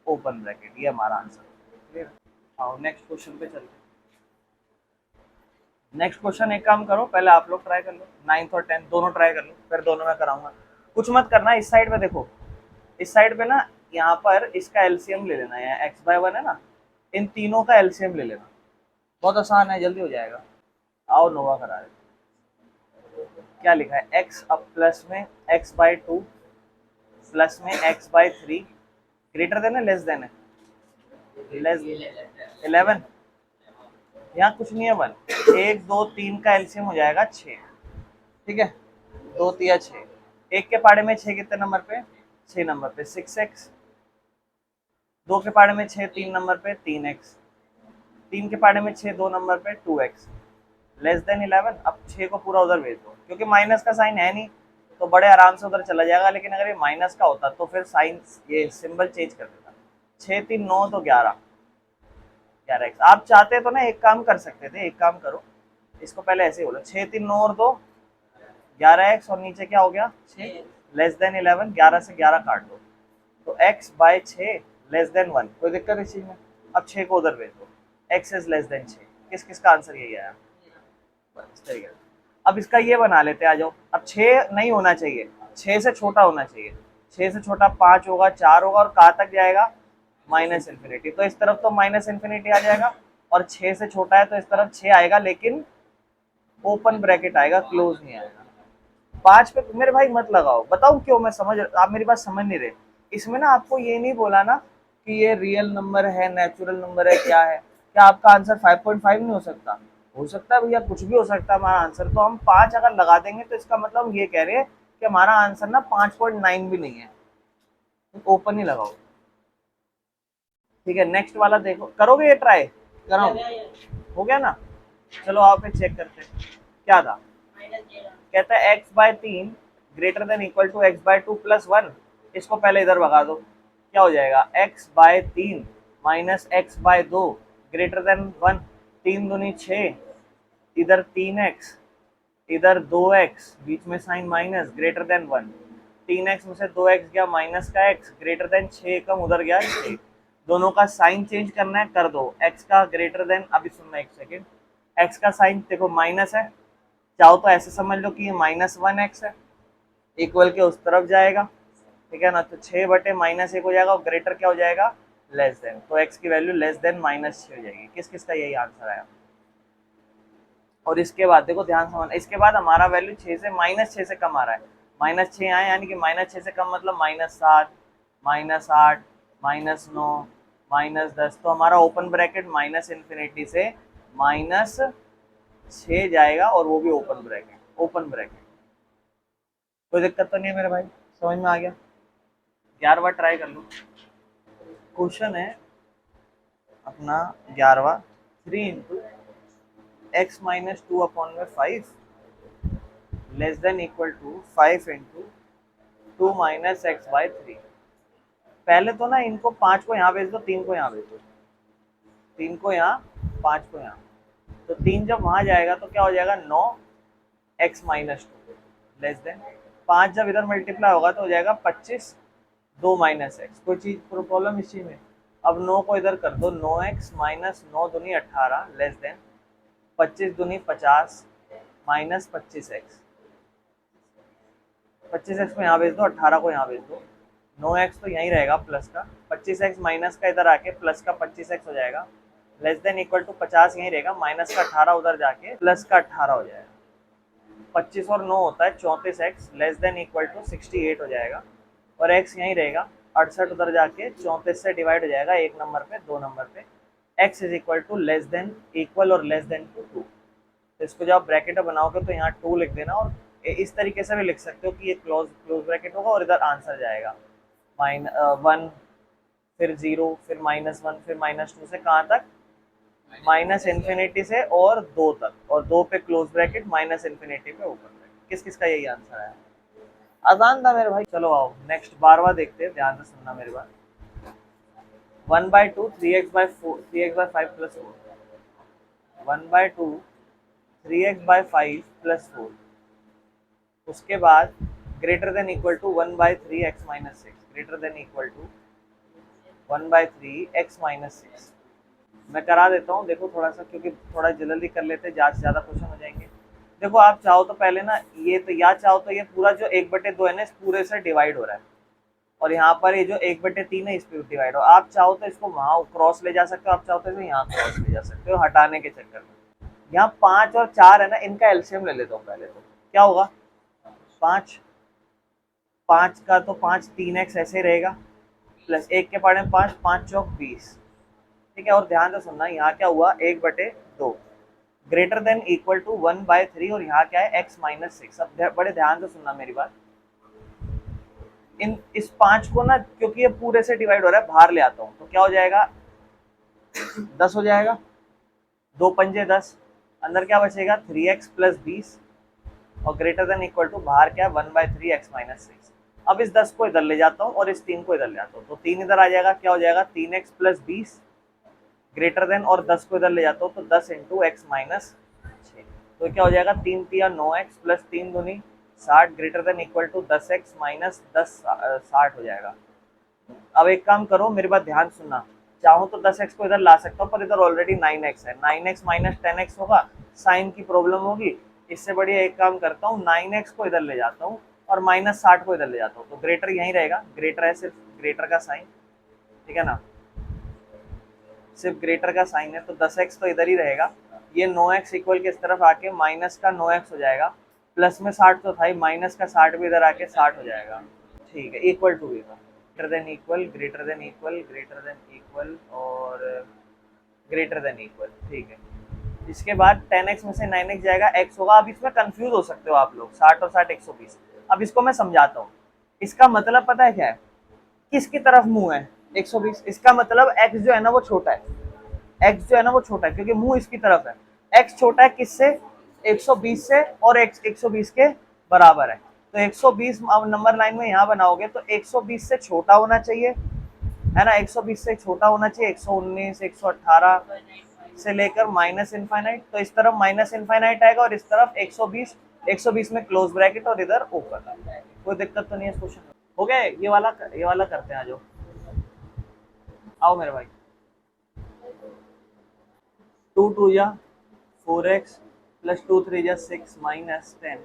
Speaker 1: ओपन ब्रैकेट, ये हमारा आंसर। क्लियर? आओ नेक्स्ट क्वेश्चन पे चलते हैं। नेक्स्ट क्वेश्चन एक काम करो, पहले आप लोग ट्राई कर लो, 9th और 10th दोनों ट्राई कर लो, फिर दोनों में कराऊंगा। कुछ मत करना, इस साइड पे देखो, इस साइड पे ना यहाँ पर इसका एलसीएम ले लेना, यहाँ x/1 है ना, इन तीनों का एलसीएम ले लेना, बहुत आसान है, जल्दी हो जाएगा। आओ नोवा करा दे। क्या लिखा है, x अब प्लस में x/2 प्लस में x/3 ग्रेटर देन है लेस देन है, लेस 11, यहाँ कुछ नहीं है 1, 1 2 3 का एलसीएम हो जाएगा 6, ठीक है, 2 तिया 6, एक के पाड़े में 6 कितने नंबर पे, 6 नंबर पे 6x, 2 के पाड़े में 6 3 नंबर पे 3x, 3 के पाड़े में 6 2 नंबर पे 2x, लेस देन 11। अब 6 को पूरा उधर भेज दो, क्योंकि माइनस का साइन है नहीं तो बड़े आराम से उधर चला जाएगा, लेकिन अगर ये माइनस का होता तो फिर साइन ये सिंबल चेंज कर देता। 6 3 9 तो 11, 11x। आप चाहते तो ना एक काम कर सकते थे, एक काम करो, इसको पहले ऐसे ही बोलो 6 3 9 और 2 11x, और नीचे क्या हो गया 6, लेस देन 11, 11 से 11 काट दो तो x/6 लेस देन 1, कोई दिक्कत इस चीज में। अब 6 को उधर भेज दो, x इज लेस देन 6, किस किस का आंसर यही आया, ठीक है। अब इसका ये बना लेते हैं, आ जाओ। अब 6 नहीं होना चाहिए, 6 से छोटा होना चाहिए, 6 से छोटा 5 होगा, 4 होगा, और कहाँ तक जाएगा, माइनस इन्फिनिटी, तो इस तरफ तो माइनस इन्फिनिटी आ जाएगा, और 6 से छोटा है तो इस तरफ 6 आएगा, लेकिन ओपन ब्रैकेट आएगा, क्लोज नहीं आएगा। 5 पे मेरे भाई मत लगाओ, बताऊं क्यों, मैं समझ, आप मेरी बात समझ नहीं रहे। इसमें ना आपको ये नहीं बोला ना कि ये रियल नंबर है, नेचुरल नंबर है, क्या है, क्या आपका आंसर 5.5 नहीं हो सकता, हो सकता है भैया, कुछ भी हो सकता है हमारा आंसर। तो हम 5 अगर लगा देंगे तो इसका मतलब ये कह रहे हैं कि हमारा आंसर ना 5.9 भी नहीं है, तो ओपन ही लगाओ, ठीक है। नेक्स्ट वाला देखो, करोगे ये ट्राई, कराओ, हो गया ना, चलो आप फिर चेक करते हैं क्या था। कहता है x/3 greater than equal to x/2 plus 1, इसको पहले इधर भगा दो, क्या हो जाएगा x/3 minus x/2 greater than 1, 3 दूनी 6, इधर 3x, इधर 2x, बीच में sign minus, greater than 1, 3x में से 2x गया माइनस का x, ग्रेटर देन 6 कम उधर गया 6, दोनों का साइन चेंज करना है, कर दो, x का ग्रेटर देन, अभी सुनना एक सेकेंड, x का साइन देखो माइनस है, चाहो तो ऐसे समझ लो कि ये -1x है, इक्वल के उस तरफ जाएगा, ठीक है ना, तो 6/-1 हो जाएगा, और ग्रेटर क्या हो जाएगा, लेस देन, तो x की वैल्यू लेस देन -6 हो जाएगी। किस किस का यही आंसर आया। और इसके बाद देखो ध्यान से, इसके बाद हमारा वैल्यू 6 से -6 से कम आ रहा है, -6 आए, यानी कि -6 से कम मतलब -7, -8, -9, -10, तो हमारा ओपन ब्रैकेट माइनस इन्फिनिटी से -6 जाएगा, और वो भी ओपन ब्रैकेट, ओपन ब्रैकेट, कोई दिक्कत तो नहीं है मेरे भाई, समझ में आ गया। 11वां ट्राई कर लो, क्वेश्चन है अपना 11वां, 3 into x minus 2/5 less than equal to 5 into 2 minus x/3। पहले तो ना इनको 5 को यहाँ भेज दो, 3 को यहाँ भेज दो, 3 को यहाँ, 5 को यहाँ, तो 3 जब वहाँ जाएगा तो क्या हो जाएगा 9x माइनस 2 लेस देन 5, जब इधर मल्टीप्लाई होगा तो हो जाएगा 25 2 माइनस एक्स, कोई चीज़ प्रॉब्लम इस चीज़ में। अब 9 को इधर कर दो, 9x माइनस 9 दूनी 18 लेस देन 25 दूनी 50 माइनस 25x, 25x को यहाँ भेज दो, 18 को यहाँ भेज दो, 9x तो यहीं रहेगा प्लस का, 25x माइनस का इधर आके प्लस का 25x हो जाएगा, लेस देन इक्वल टू 50 यहीं रहेगा, माइनस का 18 उधर जाके प्लस का 18 हो जाएगा, 25 और 9 होता है 34x, less than equal to 68 हो जाएगा, और x यहीं रहेगा, 68 उधर जाके 34 से डिवाइड हो जाएगा, 1 नंबर पे 2 नंबर पे, x is equal to less than equal to less than to 2। तो इसको जब आप ब्रैकेट बनाओगे तो यहाँ 2 लिख देना, और इस तरीके से भी लिख सकते हो कि ये क्लोज ब्रैकेट होगा, और इधर आंसर जाएगा 1, फिर 0, फिर -1, फिर -2 से कहाँ तक, माइनस इन्फिनिटी से और 2 तक, और 2 पे क्लोज ब्रैकेट, माइनस इन्फिनिटी पे ओपन ब्रैकेट। किस किस का यही आंसर है, आसान था मेरे भाई। चलो आओ नेक्स्ट 12वां देखते हैं, ध्यान से सुनना मेरी बात। 1/2 3x/5 प्लस 4, 1/2 3x/5 प्लस 4, उसके बाद greater than equal to 1/3x minus 6, greater than equal to 1/3x minus 6। मैं करा देता हूँ, देखो थोड़ा सा, क्योंकि थोड़ा जल्दी कर लेते हैं, ज़्यादा क्वेश्चन हो जाएंगे। देखो आप चाहो तो पहले ना ये तो, या चाहो तो ये पूरा जो 1/2 है ना, इस पूरे से डिवाइड हो रहा है, और यहाँ पर ये जो 1/3 है इस पर डिवाइड हो, आप चाहो तो इसको वहाँ क्रॉस ले जा सकते हो, आप चाहो तो इसको यहाँ क्रॉस ले जा सकते हो, हटाने के चक्कर में। यहाँ 5 और 4 है ना, इनका एलसीएम ले लेता हूँ पहले, तो क्या होगा 5, 5 का तो 5 3x ऐसे रहेगा, प्लस 1 के पार्ट में 5, 5 चौक 20। ठीक है, और ध्यान से सुनना, यहाँ क्या हुआ 1/2 ग्रेटर देन इक्वल टू 1/3, और यहाँ क्या है x माइनस 6। अब बड़े ध्यान से सुनना मेरी बात, इस 5 को ना, क्योंकि ये पूरे से डिवाइड हो रहा है, बाहर ले आता हूँ तो क्या हो जाएगा 10 हो जाएगा, 2 पंजे 10, अंदर क्या बचेगा 3x प्लस 20, और ग्रेटर देन इक्वल टू बाहर क्या है 1/3 x माइनस 6। अब इस 10 को इधर ले जाता हूँ और इस 3 को इधर ले आता हूँ, तो 3 इधर आ जाएगा, क्या हो जाएगा 3x प्लस 20 ग्रेटर देन, और 10 को इधर ले जाता हूँ तो 10 इंटू एक्स माइनस 6, तो क्या हो जाएगा 3 तिया 9x प्लस 3 दूनी 60 greater than equal to 10x minus 10 60 हो जाएगा। अब एक काम करो, मेरी बात ध्यान सुनना, चाहूँ तो 10x को इधर ला सकता हूँ, पर इधर ऑलरेडी 9x है, 9x माइनस 10x होगा, साइन की प्रॉब्लम होगी, इससे बढ़िया एक काम करता हूँ 9x को इधर ले जाता हूँ और माइनस 60 को इधर ले जाता हूँ, तो ग्रेटर यहीं रहेगा, ग्रेटर है सिर्फ ग्रेटर का साइन, ठीक है ना, सिर्फ ग्रेटर का साइन है, तो 10x तो इधर ही रहेगा, ये 9x इक्वल के इस तरफ आके माइनस का 9x हो जाएगा, प्लस में 60 तो था ही, माइनस का 60 भी इधर आके 60 हो जाएगा। ठीक है, इक्वल टू भी greater than equal, greater than equal, greater than equal और ग्रेटर देन इक्वल। ठीक है, इसके बाद 10x में से 9x जाएगा, x होगा। अब इसमें कंफ्यूज हो सकते हो आप लोग, 60 और 60 120। अब इसको मैं समझाता हूँ, इसका मतलब पता है क्या है, किसकी तरफ मुंह है 120, इसका मतलब x जो है ना वो छोटा है, x जो है ना वो छोटा है, क्योंकि मुंह इसकी तरफ है। x छोटा है किससे 120 से, और x 120 के बराबर है, तो 120 अब नंबर लाइन में यहाँ बनाओगे तो 120 से छोटा होना चाहिए, है ना, 120 से छोटा होना चाहिए, 119 118 से लेकर माइनस इनफाइनाइट, तो इस तरफ माइनस इनफाइनाइट आएगा और इस तरफ 120 में क्लोज ब्रैकेट और इधर ओपन। कोई दिक्कत तो नहीं है इस क्वेश्चन में? हो गया, ये वाला करते हैं, जो आओ मेरे भाई। 2 2 या 4x प्लस 2 3 या 6 minus 10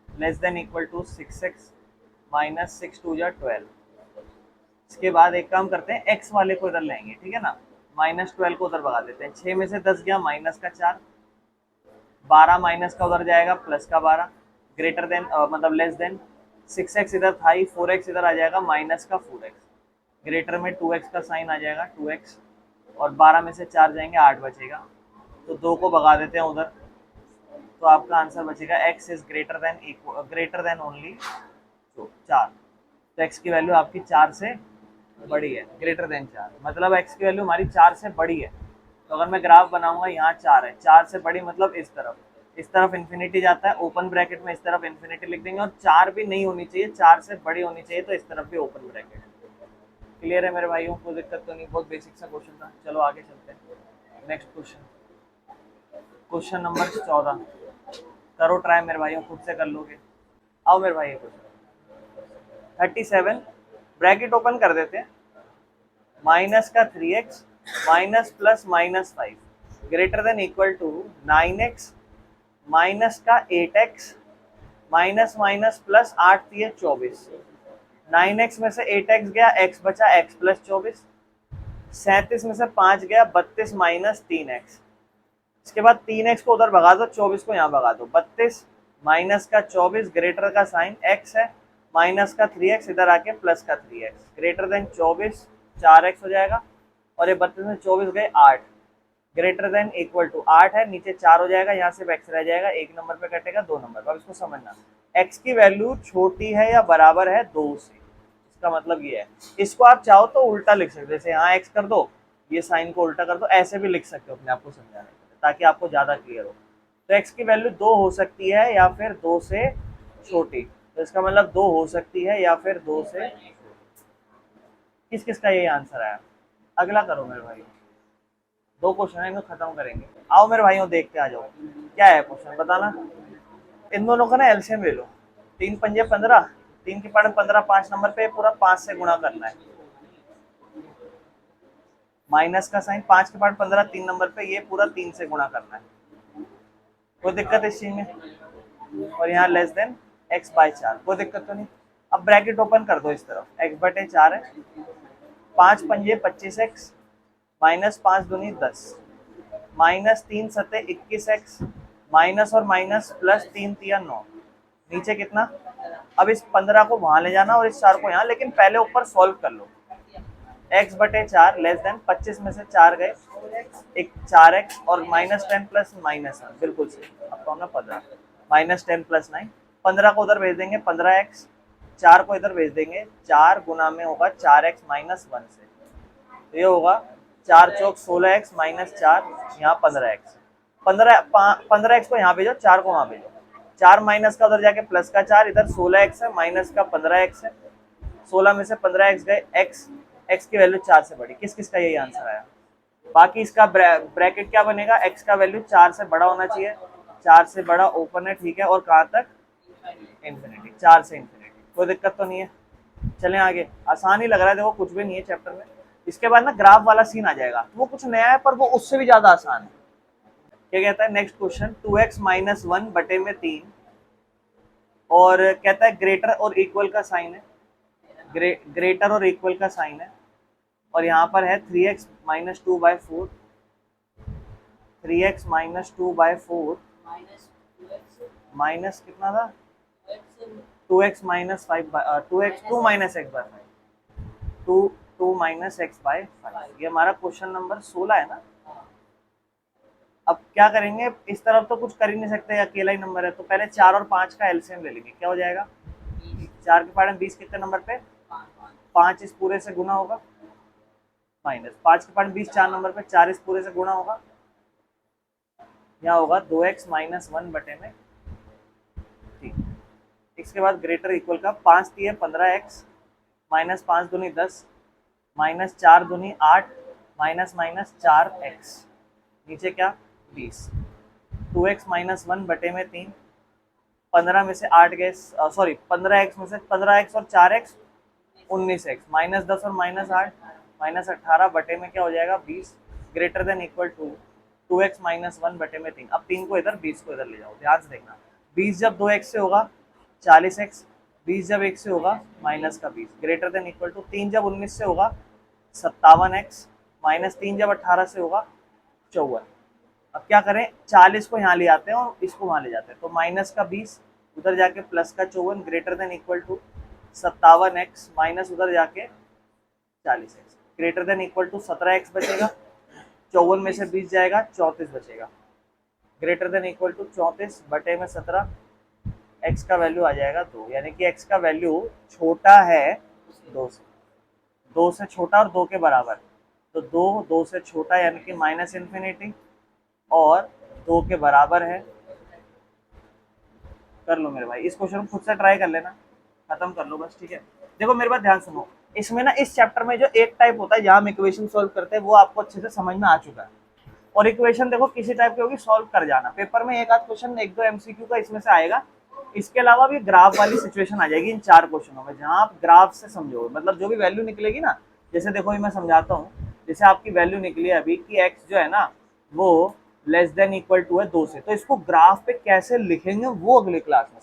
Speaker 1: less than equal to 6x minus 6 2 या 12। इसके बाद एक काम करते हैं, x वाले को इधर लेंगे, ठीक है ना, माइनस 12 को उधर भगा देते हैं, 6 में से 10 गया माइनस का 4, 12 माइनस का उधर जाएगा प्लस का 12, ग्रेटर देन मतलब लेस देन, 6x इधर था ही, 4x इधर आ जाएगा माइनस का 4x, ग्रेटर में 2x का साइन आ जाएगा 2x, और 12 में से 4 जाएंगे 8 बचेगा, तो 2 को भगा देते हैं उधर, तो आपका आंसर बचेगा x is greater then only 4, तो x की वैल्यू आपकी 4 से बड़ी है, ग्रेटर देन 4, मतलब x की वैल्यू हमारी 4 से बड़ी है। तो अगर मैं ग्राफ बनाऊंगा, यहाँ 4 है, 4 से बड़ी मतलब इस तरफ इन्फिनिटी जाता है, ओपन ब्रैकेट में इस तरफ इन्फिनिटी लिख देंगे, और 4 भी नहीं होनी चाहिए, 4 से बड़ी होनी चाहिए, तो इस तरफ भी ओपन ब्रैकेट। क्लियर है मेरे भाइयों, कोई दिक्कत तो नहीं, बहुत बेसिक सा क्वेश्चन था। चलो आगे चलते हैं, नेक्स्ट क्वेश्चन नंबर 14, करो ट्राई मेरे भाइयों, खुद से कर लोगे। आओ मेरे भाई, क्वेश्चन 37, ब्रैकेट ओपन कर देते हैं, माइनस का 3x minus plus minus 5 greater than equal to 9x minus का 8x माइनस माइनस प्लस 8 दिए 24, 9x में से 8x गया, x बचा x प्लस 24, 37 में से 5 गया 32 माइनस 3x, इसके बाद 3x को उधर भगा दो, 24 को यहाँ भगा दो, 32 माइनस का 24, ग्रेटर का साइन x है, माइनस का 3x इधर आके प्लस का 3x, ग्रेटर देन 24 4x हो जाएगा, और ये 32 में 24 गए 8, ग्रेटर देन इक्वल टू 8 है, नीचे 4 हो जाएगा, यहाँ से x रह जाएगा, 1 नंबर पे कटेगा 2 नंबर पे। अब इसको समझना, x की वैल्यू छोटी है या बराबर है 2 से, इसका मतलब ये है। इसको आप चाहो तो उल्टा लिख सकते हो, जैसे यहाँ x कर दो, ये साइन को उल्टा कर दो, ऐसे भी लिख सकते हो अपने आप को समझाने के लिए, ताकि आपको ज़्यादा क्लियर हो। तो x की वैल्यू 2 हो सकती है या फिर 2 से छोटी, तो इसका मतलब 2 हो सकती है या फिर 2 से, किस किस का यही आंसर आया? अगला करो मेरे भाई, 2 क्वेश्चन है, इनको खत्म करेंगे। आओ मेरे भाइयों देखते आ जाओ, क्या है क्वेश्चन बताना। इन दोनों का ना एलसीएम ले लो, 3 पंजे 15, 3 की पार्ट 15, 5 नंबर पे पूरा 5 से गुणा करना है, माइनस का साइन 5 के पार्ट 15, 3 नंबर पे ये पूरा 3 से गुणा करना है, कोई दिक्कत इस चीज में? और यहाँ लेस देन x/4, कोई दिक्कत तो नहीं। अब ब्रैकेट ओपन कर दो इस तरफ, x/4 है, 5 पंजे 25x माइनस 5 दूनी 10 माइनस 3 सते 21x माइनस और माइनस प्लस 3 तिया 9, नीचे कितना, अब इस 15 को वहां ले जाना और इस 4 को यहाँ, लेकिन पहले ऊपर सॉल्व कर लो। x बटे 4 लेस देन 25 में से 4 गए, एक 4x और -10 प्लस -1, बिल्कुल सही। अब तो हमने 15 -10 प्लस 9, 15 को उधर भेज देंगे 15x, 4 को इधर भेज देंगे, 4 गुना में होगा 4x माइनस 1 से, तो ये होगा 4 चौक 16x माइनस 4, यहाँ 15x, 15x को यहाँ भेजो, 4 को वहाँ भेजो, 4 माइनस का उधर जाके प्लस का 4, इधर 16x है, माइनस का 15x है, 16 में से 15x गए, x की वैल्यू 4 से बड़ी, किस किस का यही आंसर आया। बाकी इसका ब्रैकेट क्या बनेगा, x का वैल्यू 4 से बड़ा होना चाहिए, 4 से बड़ा ओपन है, ठीक है, और कहाँ तक, इन्फिनिटी, 4 से इन्फिनिटी, कोई दिक्कत तो नहीं है। चलें आगे, आसान ही लग रहा है, देखो कुछ भी नहीं है चैप्टर में। इसके बाद ना ग्राफ वाला सीन आ जाएगा, तो वो कुछ नया है पर वो उससे भी ज्यादा आसान है। क्या कहता है नेक्स्ट क्वेश्चन, 2x माइनस 1 बटे में 3, और कहता है ग्रेटर और इक्वल का साइन है, ग्रेटर और इक्वल का साइन है, और यहाँ पर है 3x minus 2/4, 3x minus 2/4 minus कितना था, 2x minus 2 minus x/5, 2 minus x/5, ये हमारा क्वेश्चन नंबर 16 है ना। अब क्या करेंगे, इस तरफ तो कुछ कर ही नहीं सकते, अकेला ही नंबर है, तो पहले 4 और 5 का एलसीएम ले लेंगे, क्या हो जाएगा, 4 के पहाड़े 20 कितने नंबर पे, 5 इस पूरे से गुना होगा, माइनस 5 के पहाड़े 20 4 नंबर पे, 4 इस पूरे से गुना होगा, यहाँ होगा 2x माइनस 1 बटे में 3। इसके बाद ग्रेटर इक्वल का 5 दिए 15x, माइनस 5 दूनी 10, माइनस 4 दूनी 8, माइनस माइनस 4x, नीचे क्या 20, 2x माइनस 1 बटे में 3, 15 में से 8 गए, सॉरी 15x में से 15x और 4x 19x, माइनस 10 और माइनस 8 माइनस 18 बटे में क्या हो जाएगा 20, greater than equal to 2x minus 1 बटे में 3। अब 3 को इधर 20 को इधर ले जाओ, ध्यान से देखना, 20 जब 2x से होगा 40x, 20 जब 1 से होगा माइनस का 20, ग्रेटर देन इक्वल टू 3 जब 19 से होगा 57x, माइनस 3 जब 18 से होगा 54। अब क्या करें, 40 को यहाँ ले आते हैं और इसको वहाँ ले जाते हैं, तो माइनस का 20 उधर जाके प्लस का 54, greater than equal to 57x, minus उधर जाके 40x, greater than equal to 17x बचेगा, 54 में से 20 जाएगा 34 बचेगा, ग्रेटर देन इक्वल टू 34 बटे में 17, x का वैल्यू आ जाएगा 2, यानी कि x का वैल्यू छोटा है 2 से, 2 से छोटा और 2 के बराबर, तो 2 से छोटा यानी कि माइनस इन्फिनिटी, और 2 के बराबर है। कर लो मेरे भाई, इस क्वेश्चन को खुद से ट्राई कर लेना, खत्म कर लो बस, ठीक है। देखो मेरे बात ध्यान सुनो, इसमें ना इस चैप्टर में जो एक टाइप होता है जहाँ हम इक्वेशन सॉल्व करते हैं वो आपको अच्छे से समझ में आ चुका है, और इक्वेशन देखो किसी टाइप की होगी, सॉल्व कर जाना, पेपर में एक आध क्वेश्चन 1-2 एमसीक्यू का इसमें से आएगा, इसके अलावा भी ग्राफ वाली सिचुएशन आ जाएगी इन 4 क्वेश्चनों में, जहाँ आप ग्राफ से समझोगे, मतलब जो भी वैल्यू निकलेगी ना, जैसे देखो मैं समझाता हूँ, जैसे आपकी वैल्यू निकली है अभी कि x जो है ना वो लेस देन इक्वल टू है 2 से, तो इसको ग्राफ पे कैसे लिखेंगे वो अगली क्लास में